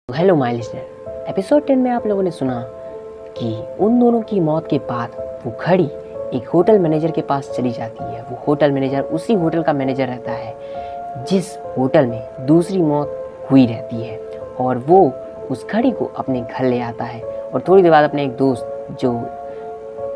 Hello my listener, episode 10 में आप लोगों ने सुना कि उन दोनों की मौत के बाद वो घड़ी एक होटल मैनेजर के पास चली जाती है। वो होटल मैनेजर उसी होटल का मैनेजर रहता है जिस होटल में दूसरी मौत हुई रहती है, और वो उस घड़ी को अपने घर ले आता है और थोड़ी देर बाद अपने एक दोस्त जो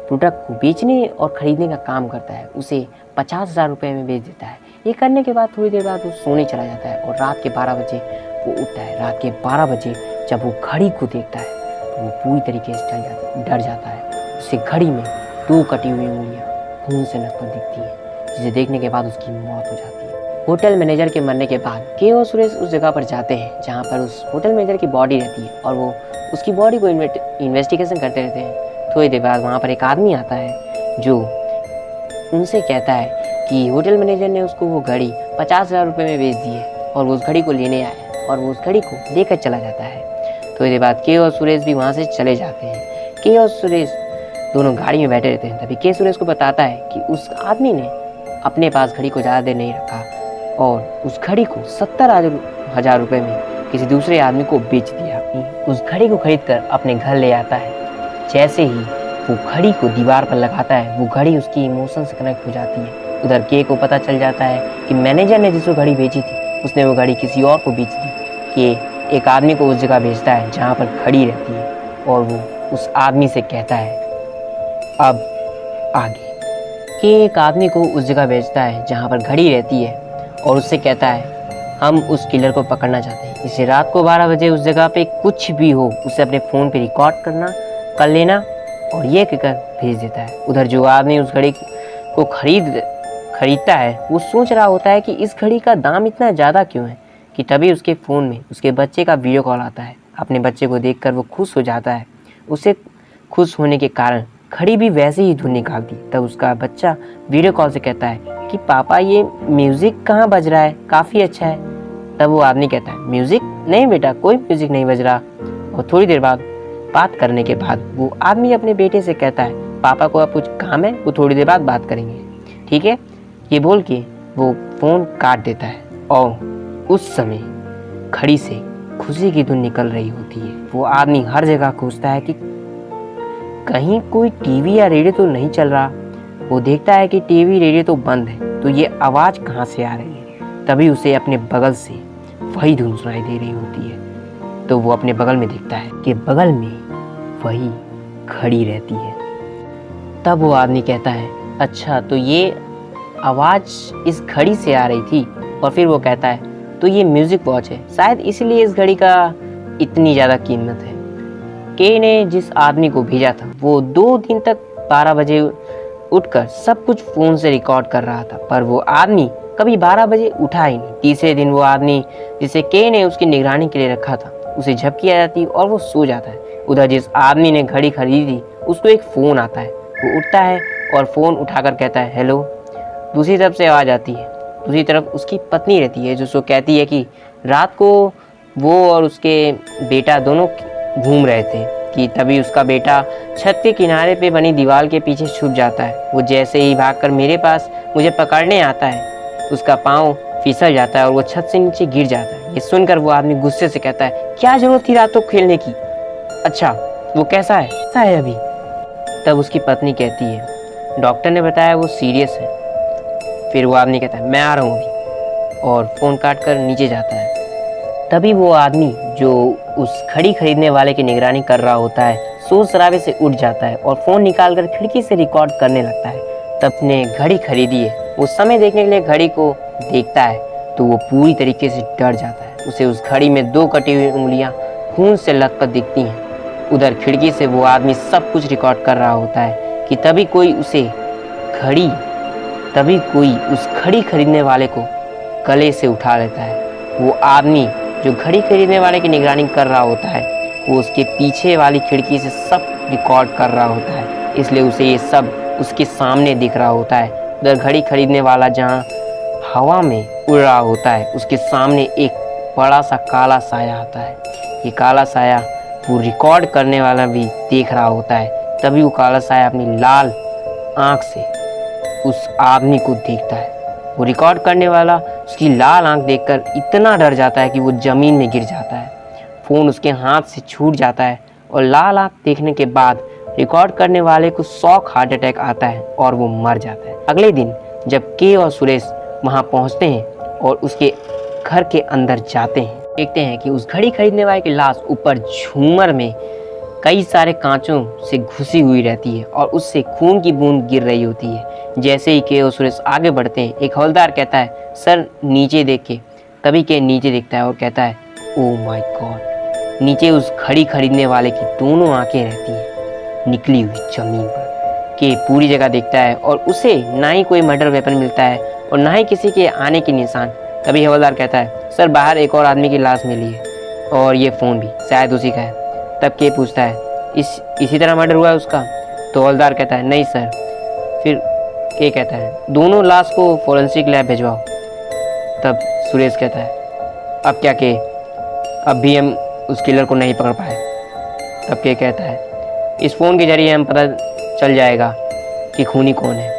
प्रोडक्ट को बेचने और ख़रीदने का काम करता है उसे 50,000 रुपये में बेच देता है। ये करने के बाद थोड़ी देर बाद वो सोने चला जाता है और रात के 12 बजे वो उठता है। रात के 12 बजे जब वो घड़ी को देखता है तो वो पूरी तरीके से डर जाता है। उसे घड़ी में 2 कटी हुई उंगलियां खून से लथपथ दिखती हैं, जिसे देखने के बाद उसकी मौत हो जाती है। होटल मैनेजर के मरने के बाद के और सुरेश उस जगह पर जाते हैं जहाँ पर उस होटल मैनेजर की बॉडी रहती है और वो उसकी बॉडी को इन्वेस्टिगेशन करते रहते हैं। थोड़ी देर बाद वहाँ पर एक आदमी आता है जो उनसे कहता है कि होटल मैनेजर ने उसको वो घड़ी 50,000 रुपये में बेच दी है और वो उस घड़ी को लेने आया और वो उस घड़ी को लेकर चला जाता है। थोड़ी देर बाद के और सुरेश भी वहाँ से चले जाते हैं। के और सुरेश दोनों गाड़ी में बैठे रहते हैं। तभी के सुरेश को बताता है कि उस आदमी ने अपने पास घड़ी को ज़्यादा देर नहीं रखा और उस घड़ी को 70,000 रुपये में किसी दूसरे आदमी को बेच दिया। उस घड़ी को खरीद कर अपने घर ले आता है। जैसे ही वो घड़ी को दीवार पर लगाता है, वो घड़ी उसकी इमोशन से कनेक्ट हो जाती है। उधर के को पता चल जाता है कि मैनेजर ने जिसको घड़ी बेची थी उसने वो घड़ी किसी और को बेच दी। कि एक आदमी को उस जगह भेजता है जहाँ पर घड़ी रहती है और वो उस आदमी से कहता है अब आगे। कि एक आदमी को उस जगह भेजता है जहाँ पर घड़ी रहती है और उससे कहता है हम उस किलर को पकड़ना चाहते हैं। इसे रात को 12 बजे उस जगह पे कुछ भी हो उसे अपने फ़ोन पे रिकॉर्ड कर लेना और ये कहकर भेज देता है। उधर जो आदमी उस घड़ी को खरीदता है वो सोच रहा होता है कि इस घड़ी का दाम इतना ज़्यादा क्यों है, कि तभी उसके फ़ोन में उसके बच्चे का वीडियो कॉल आता है। अपने बच्चे को देखकर वो खुश हो जाता है। उसे खुश होने के कारण घड़ी भी वैसे ही धुन निकालती। तब उसका बच्चा वीडियो कॉल से कहता है कि पापा ये म्यूज़िक कहाँ बज रहा है, काफ़ी अच्छा है। तब वो आदमी कहता है म्यूज़िक नहीं बेटा, कोई म्यूज़िक नहीं बज रहा। और थोड़ी देर बाद बात करने के बाद वो आदमी अपने बेटे से कहता है पापा को अब कुछ काम है, वो थोड़ी देर बाद बात करेंगे, ठीक है। ये बोल के वो फ़ोन काट देता है और उस समय घड़ी से खुशी की धुन निकल रही होती है। वो आदमी हर जगह खोजता है कि कहीं कोई टीवी या रेडियो तो नहीं चल रहा। वो देखता है कि टीवी रेडियो तो बंद है, तो ये आवाज़ कहाँ से आ रही है। तभी उसे अपने बगल से वही धुन सुनाई दे रही होती है। तो वो अपने बगल में देखता है कि बगल में वही घड़ी रहती है। तब वो आदमी कहता है अच्छा, तो ये आवाज़ इस घड़ी से आ रही थी। और फिर वो कहता है तो ये म्यूज़िक वॉच है, शायद इसलिए इस घड़ी का इतनी ज़्यादा कीमत है। के ने जिस आदमी को भेजा था वो 2 दिन तक 12 बजे उठकर सब कुछ फ़ोन से रिकॉर्ड कर रहा था, पर वो आदमी कभी 12 बजे उठा ही नहीं। तीसरे दिन वो आदमी जिसे के ने उसकी निगरानी के लिए रखा था उसे झपकी आ जाती और वो सो जाता है। उधर जिस आदमी ने घड़ी खरीदी उसको एक फ़ोन आता है। वो उठता है और फ़ोन उठाकर कहता है हेलो। दूसरी तरफ से आवाज़ आती है। दूसरी तरफ उसकी पत्नी रहती है जो उसको कहती है कि रात को वो और उसके बेटा दोनों घूम रहे थे कि तभी उसका बेटा छत के किनारे पे बनी दीवार के पीछे छुप जाता है। वो जैसे ही भागकर मेरे पास मुझे पकड़ने आता है उसका पाँव फिसल जाता है और वो छत से नीचे गिर जाता है। ये सुनकर वो आदमी गुस्से से कहता है क्या ज़रूरत थी रात को खेलने की, अच्छा वो कैसा है अभी। तब उसकी पत्नी कहती है डॉक्टर ने बताया वो सीरियस है। फिर वो आदमी कहता है मैं आ रहा हूँ अभी, और फ़ोन काट कर नीचे जाता है। तभी वो आदमी जो उस घड़ी खरीदने वाले की निगरानी कर रहा होता है शोर शराबे से उठ जाता है और फ़ोन निकालकर खिड़की से रिकॉर्ड करने लगता है। तब ने घड़ी खरीदी है, वो समय देखने के लिए घड़ी को देखता है तो वो पूरी तरीके से डर जाता है। उसे उस घड़ी में 2 कटी हुई उंगलियां खून से लथपथ दिखती हैं। उधर खिड़की से वो आदमी सब कुछ रिकॉर्ड कर रहा होता है कि तभी कोई उस घड़ी खरीदने वाले को गले से उठा लेता है। वो आदमी जो घड़ी खरीदने वाले की निगरानी कर रहा होता है वो उसके पीछे वाली खिड़की से सब रिकॉर्ड कर रहा होता है, इसलिए उसे ये सब उसके सामने दिख रहा होता है। उधर घड़ी खरीदने वाला जहाँ हवा में उड़ रहा होता है उसके सामने एक बड़ा सा काला साया आता है। ये काला साया वो रिकॉर्ड करने वाला भी देख रहा होता है। तभी वो काला साया अपनी लाल आँख से उस आदमी को देखता है। वो रिकॉर्ड करने वाला उसकी लाल आंख देखकर इतना डर जाता है कि वो ज़मीन में गिर जाता है। फ़ोन उसके हाथ से छूट जाता है और लाल आँख देखने के बाद रिकॉर्ड करने वाले को शॉक हार्ट अटैक आता है और वो मर जाता है। अगले दिन जब के और सुरेश वहाँ पहुँचते हैं और उसके घर के अंदर जाते हैं, देखते हैं कि उस घड़ी खरीदने वाले की लाश ऊपर झूमर में कई सारे कांचों से घुसी हुई रहती है और उससे खून की बूंद गिर रही होती है। जैसे ही के और सुरेश आगे बढ़ते हैं, एक हवलदार कहता है, सर नीचे देखे। तभी के नीचे देखता है और कहता है, ओह माय गॉड। नीचे उस घड़ी खरीदने वाले की दोनों आंखें रहती हैं निकली हुई जमीन पर। के पूरी जगह देखता है और उसे ना ही कोई मर्डर वेपन मिलता है और ना ही किसी के आने के निशान। तभी हवलदार कहता है, सर बाहर एक और आदमी की लाश मिली है और ये फ़ोन भी शायद उसी का है। तब के पूछता है, इसी तरह मर्डर हुआ है उसका? तो हवलदार कहता है, नहीं सर। फिर के कहता है, दोनों लाश को फोरेंसिक लैब भिजवाओ। तब सुरेश कहता है, अब क्या के, अब भी हम उस किलर को नहीं पकड़ पाए। तब के कहता है, इस फ़ोन के जरिए हम पता चल जाएगा कि खूनी कौन है,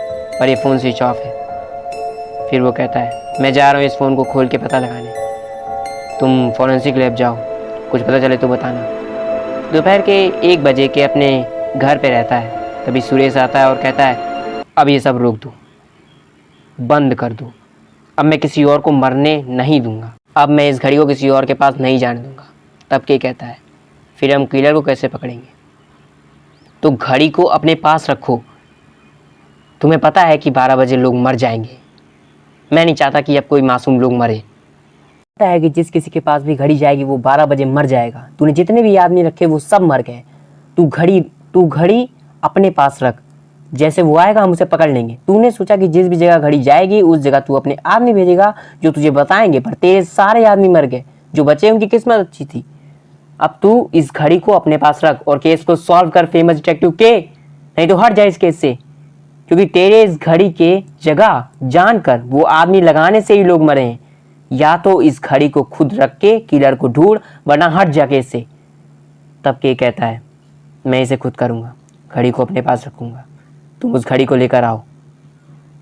पर ये फ़ोन स्विच ऑफ है। फिर वो कहता है, मैं जा रहा हूँ इस फ़ोन को खोल के पता लगाने, तुम फोरेंसिक लैब जाओ, कुछ पता चले तो बताना। दोपहर के 1 बजे के अपने घर पे रहता है। तभी सुरेश आता है और कहता है, अब ये सब रोक दो, बंद कर दो। अब मैं किसी और को मरने नहीं दूंगा। अब मैं इस घड़ी को किसी और के पास नहीं जाने दूंगा। तब के कहता है, फिर हम किलर को कैसे पकड़ेंगे? तो घड़ी को अपने पास रखो। तुम्हें पता है कि 12 बजे लोग मर जाएंगे। मैं नहीं चाहता कि अब कोई मासूम लोग मरे। पता है कि जिस किसी के पास भी घड़ी जाएगी वो 12 बजे मर जाएगा। तूने जितने भी आदमी रखे वो सब मर गए। तू घड़ी अपने पास रख, जैसे वो आएगा हम उसे पकड़ लेंगे। तूने सोचा कि जिस भी जगह घड़ी जाएगी उस जगह तू अपने आदमी भेजेगा जो तुझे बताएंगे, पर तेरे सारे आदमी मर गए। जो बचे उनकी किस्मत अच्छी थी। अब तू इस घड़ी को अपने पास रख और केस को सॉल्व कर फेमस डिटेक्टिव के, नहीं तो हट जाए इस केस से, क्योंकि तेरे इस घड़ी के जगह जानकर वो आदमी लगाने से ही लोग मरे हैं। या तो इस घड़ी को खुद रख के किलर को ढूंढ, वरना हट जा केस से। तब के कहता है, मैं इसे खुद करूँगा, घड़ी को अपने पास रखूँगा, तुम उस घड़ी को लेकर आओ।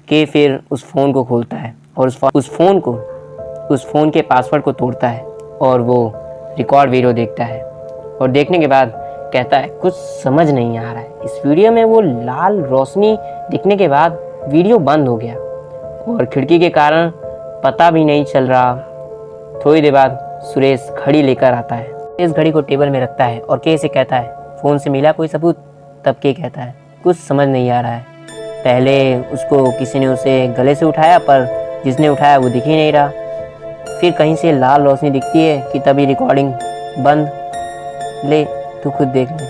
के फिर उस फ़ोन को खोलता है और उस फ़ोन के पासवर्ड को तोड़ता है और वो रिकॉर्ड वीडियो देखता है और देखने के बाद कहता है, कुछ समझ नहीं आ रहा है। इस वीडियो में वो लाल रोशनी दिखने के बाद वीडियो बंद हो गया और खिड़की के कारण पता भी नहीं चल रहा। थोड़ी देर बाद सुरेश घड़ी लेकर आता है। इस घड़ी को टेबल में रखता है और के से कहता है, फ़ोन से मिला कोई सबूत? तब के कहता है, कुछ समझ नहीं आ रहा है। पहले उसको किसी ने उसे गले से उठाया, पर जिसने उठाया वो दिख ही नहीं रहा। फिर कहीं से लाल रोशनी दिखती है कि तभी रिकॉर्डिंग बंद। ले तू खुद देख ले।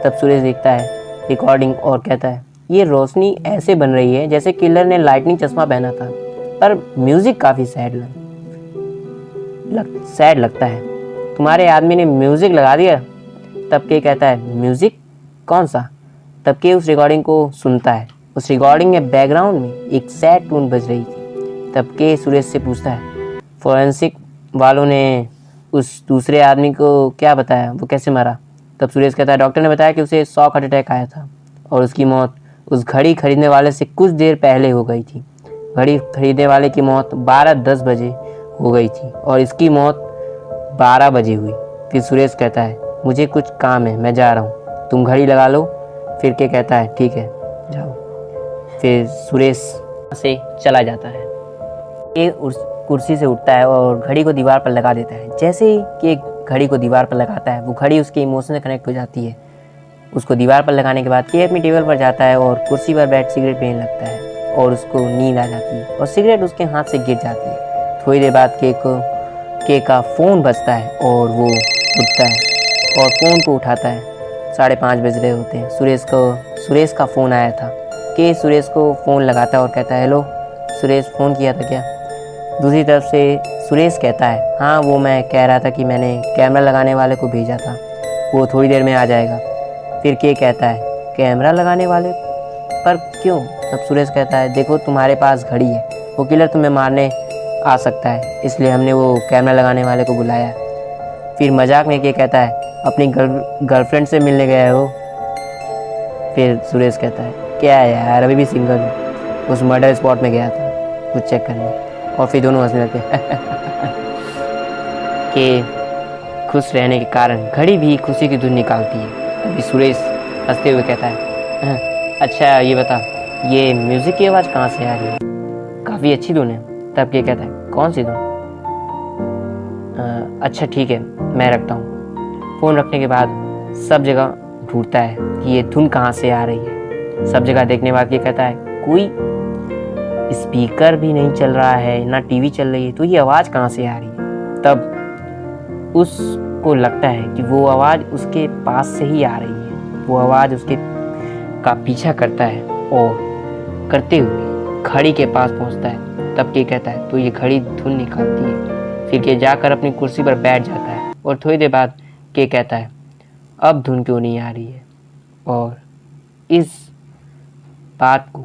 तब सुरेश देखता है रिकॉर्डिंग और कहता है, ये रोशनी ऐसे बन रही है जैसे किलर ने लाइटनिंग चश्मा पहना था, पर म्यूज़िक काफ़ी सैड लगता है। तुम्हारे आदमी ने म्यूज़िक लगा दिया। तब के कहता है, म्यूज़िक कौन सा? तब के उस रिकॉर्डिंग को सुनता है। उस रिकॉर्डिंग में बैकग्राउंड में एक सैड टून बज रही थी। तब के सुरेश से पूछता है, फोरेंसिक वालों ने उस दूसरे आदमी को क्या बताया, वो कैसे मरा? तब सुरेश कहता है, डॉक्टर ने बताया कि उसे शॉक हार्ट अटैक आया था और उसकी मौत उस घड़ी खरीदने वाले से कुछ देर पहले हो गई थी। घड़ी खरीदने वाले की मौत 12:10 बजे हो गई थी और इसकी मौत 12 बजे हुई। फिर सुरेश कहता है, मुझे कुछ काम है, मैं जा रहा हूँ, तुम घड़ी लगा लो। फिर के कहता है, ठीक है जाओ। फिर सुरेश से चला जाता है। ये कुर्सी से उठता है और घड़ी को दीवार पर लगा देता है। जैसे ही कि घड़ी को दीवार पर लगाता है, वो घड़ी उसके इमोशन से कनेक्ट हो जाती है। उसको दीवार पर लगाने के बाद के अपनी टेबल पर जाता है और कुर्सी पर बैठ सिगरेट पीने लगता है और उसको नींद आ जाती है और सिगरेट उसके हाथ से गिर जाती है। थोड़ी देर बाद के का फ़ोन बजता है और वो उठता है और फ़ोन को उठाता है। 5:30 बज रहे होते हैं। सुरेश का फ़ोन आया था। के सुरेश को फ़ोन लगाता है और कहता है, हेलो सुरेश, फ़ोन किया था क्या? दूसरी तरफ से सुरेश कहता है, हाँ वो मैं कह रहा था कि मैंने कैमरा लगाने वाले को भेजा था, वो थोड़ी देर में आ जाएगा। फिर के कहता है, कैमरा लगाने वाले पर क्यों? तब सुरेश कहता है, देखो तुम्हारे पास घड़ी है, वो किलर तुम्हें मारने आ सकता है, इसलिए हमने वो कैमरा लगाने वाले को बुलाया। फिर मजाक में के कहता है, अपनी गर्लफ्रेंड से मिलने गया हो? फिर सुरेश कहता है, क्या यार अभी भी सिंगल हूँ, उस मर्डर स्पॉट में गया था कुछ चेक करने। और फिर दोनों हंसने लगते खुश रहने के कारण घड़ी भी खुशी की धुन निकालती है। तभी सुरेश हंसते हुए कहता है, अच्छा ये बता, ये म्यूजिक की आवाज़ कहाँ से आ रही है? काफ़ी अच्छी धुन है। तब के कहता है, कौन सी धुन? अच्छा ठीक है, मैं रखता हूँ। फ़ोन रखने के बाद सब जगह ढूंढता है कि ये धुन कहाँ से आ रही है। सब जगह देखने के बाद ये कहता है, कोई स्पीकर भी नहीं चल रहा है, ना टीवी चल रही है, तो ये आवाज़ कहाँ से आ रही है? तब उसको लगता है कि वो आवाज़ उसके पास से ही आ रही है। वो आवाज़ उसके का पीछा करता है और करते हुए घड़ी के पास पहुंचता है। तब के कहता है, तो ये घड़ी धुन निकालती है। फिर के जाकर अपनी कुर्सी पर बैठ जाता है और थोड़ी देर बाद के कहता है, अब धुन क्यों नहीं आ रही है? और इस बात को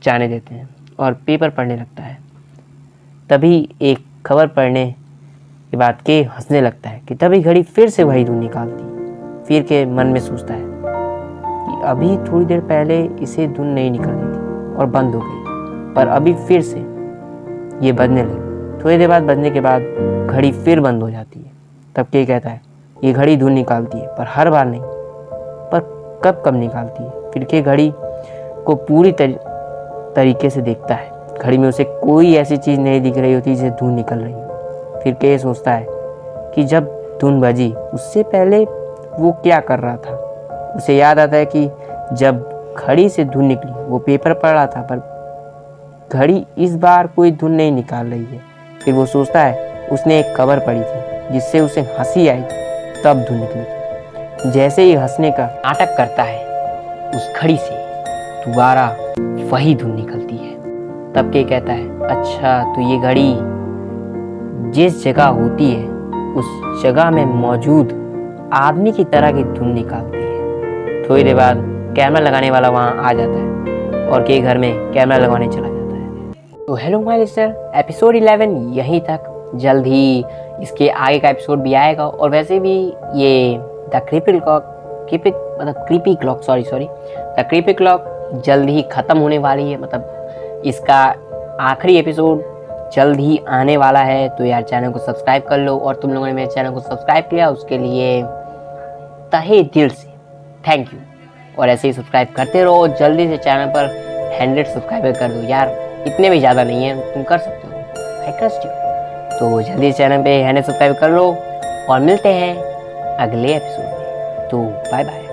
जाने देते हैं और पेपर पढ़ने लगता है। तभी एक खबर पढ़ने के बाद के हंसने लगता है कि तभी घड़ी फिर से वही धुन निकालती है। फिर के मन में सोचता है कि अभी थोड़ी देर पहले इसे धुन नहीं निकाली थी और बंद हो गई, पर अभी फिर से ये बजने लगी। थोड़ी देर बाद बजने के बाद घड़ी फिर बंद हो जाती है। तब के कहता है, ये घड़ी धुन निकालती है पर हर बार नहीं, पर कब कब निकालती है? फिर के घड़ी को पूरी तरीके से देखता है। घड़ी में उसे कोई ऐसी चीज़ नहीं दिख रही होती जिसे धुन निकल रही हो। फिर के सोचता है कि जब धुन बजी उससे पहले वो क्या कर रहा था। उसे याद आता है कि जब घड़ी से धुन निकली वो पेपर पढ़ रहा था, पर घड़ी इस बार कोई धुन नहीं निकाल रही है। फिर वो सोचता है उसने एक खबर पढ़ी थी जिससे उसे हंसी आई, तब धुन निकली। जैसे ही हंसने का नाटक करता है, उस घड़ी से दोबारा वही धुन निकलती है। तब के कहता है, अच्छा तो ये घड़ी जिस जगह होती है उस जगह में मौजूद आदमी की तरह की धुन निकालती है। थोड़ी देर बाद कैमरा लगाने वाला वहाँ आ जाता है और के घर में कैमरा लगाने चला जाता है। तो हेलो माय लिस्टर, एपिसोड 11 यहीं तक। जल्द ही इसके आगे का एपिसोड भी आएगा। और वैसे भी ये द क्रीपी क्लॉक जल्द ही ख़त्म होने वाली है। मतलब इसका आखिरी एपिसोड जल्द ही आने वाला है। तो यार चैनल को सब्सक्राइब कर लो, और तुम लोगों ने मेरे चैनल को सब्सक्राइब किया उसके लिए तहे दिल से थैंक यू। और ऐसे ही सब्सक्राइब करते रहो। जल्दी से चैनल पर 100 सब्सक्राइबर कर दो यार, इतने भी ज़्यादा नहीं है, तुम कर सकते हो, आई ट्रस्ट यू। तो जल्दी से चैनल पे 100 सब्सक्राइब कर लो और मिलते हैं अगले एपिसोड में। तो बाय बाय।